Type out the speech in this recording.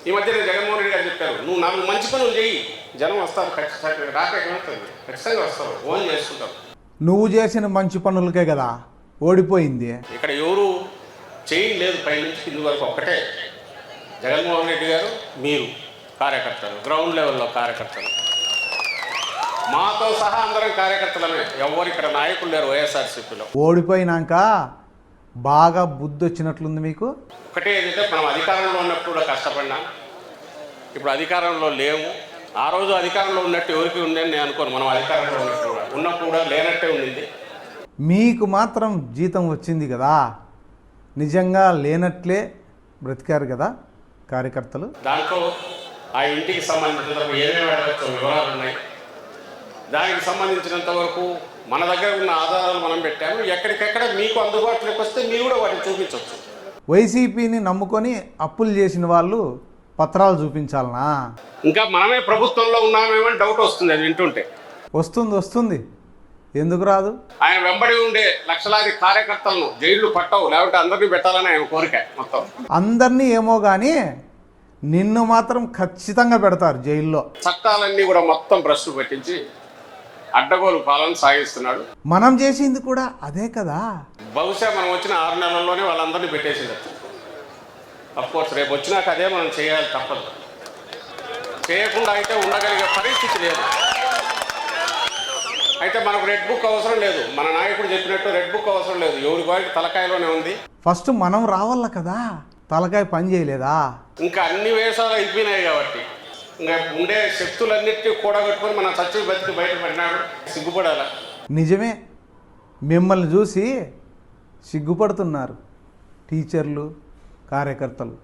ఈ మధ్యన జగన్మోహన్ రెడ్డి గారు చెప్పారు, నువ్వు 4 మంచి పనులు చేయి, జనం వస్తారు, ఖచ్చితంగా రాకేమవుతుంది, ఖచ్చితంగా వస్తారు, ఓన్ చేసుకుంటారు. నువ్వు చేసిన మంచి పనులకే కదా ఓడిపోయింది. ఇక్కడ ఎవరు చేయలేదు, పైనుంచి కింది వరకు ఒక్కటే జగన్మోహన్ రెడ్డి గారు, మీరు కార్యకర్తలు, గ్రౌండ్ లెవెల్లో కార్యకర్తలు, మాతో సహా అందరం కార్యకర్తలమే. ఎవరు ఇక్కడ నాయకులు లేరు వైఎస్ఆర్సీపీలో. ఓడిపోయినాక బాగా బుద్ధి వచ్చినట్లుంది మీకు. ఒకటే ఏంటంటే, మనం అధికారంలో ఉన్నప్పుడు కూడా కష్టపడినా, ఇప్పుడు అధికారంలో లేము. ఆ రోజు అధికారంలో ఉన్నట్టు ఎవరికి ఉందని నేను అనుకోను. మనం అధికారంలో ఉన్నప్పుడు కూడా లేనట్టే ఉండింది. మీకు మాత్రం జీతం వచ్చింది కదా, నిజంగా లేనట్లే బ్రతికారు కదా కార్యకర్తలు. దాంట్లో ఆ ఇంటికి సంబంధించిన ఏమేమి అడగచ్చో వివరాలు ఉన్నాయి. దానికి సంబంధించినంత వరకు మన దగ్గర ఉన్న ఆధారాలు మనం పెట్టాము. ఎక్కడికెక్కడ మీకు అందుబాటులోకి వస్తే మీరు కూడా వాటిని చూపించవచ్చు. వైసీపీని నమ్ముకొని అప్పులు చేసిన వాళ్ళు పత్రాలు చూపించాలనా? ఇంకా మనమే ప్రభుత్వంలో ఉన్నామేమని డౌట్ వస్తుంది అది వింటుంటే. వస్తుంది, ఎందుకు రాదు? ఆయన వెంబడి ఉండే లక్షలాది కార్యకర్తలను జైళ్లు పట్టవు, లేకపోతే అందరినీ పెట్టాలని ఆయన కోరిక. మొత్తం అందరినీ ఏమో కానీ నిన్ను మాత్రం ఖచ్చితంగా పెడతారు జైల్లో. చట్టాలన్నీ కూడా మొత్తం భ్రష్టు పెట్టించి అడ్డగోలు పాలన సాగిస్తున్నాడు. మనం చేసింది కూడా అదే కదా. బహుశా మనం వచ్చిన 6 నెలల్లోనే వాళ్ళందరినీ పెట్టేసిండొచ్చు. అఫ్కోర్స్ రేపు వచ్చినాక అదే మనం చేయాలి, తప్పదు. చేయకుండా అయితే ఉండగలిగే పరిస్థితి లేదు. అయితే మనకు రెడ్ బుక్ అవసరం లేదు. మన నాయకుడు చెప్పినట్టు రెడ్ బుక్ అవసరం లేదు. ఎవరి వారికి తలకాయలోనే ఉంది. ఫస్ట్ మనం రావాల కదా, తలకాయ పని చేయలేదా? ఇంకా అన్ని వేషాలు అయిపోయినాయి కాబట్టి ఇంకా ఉండే శక్తులన్నిటినీ కూడగట్టుకొని మన చచ్చి బతికి బయటపడినాడు. సిగ్గుపడాల. నిజమే, మిమ్మల్ని చూసి సిగ్గుపడుతున్నారు టీచర్లు, కార్యకర్తలు.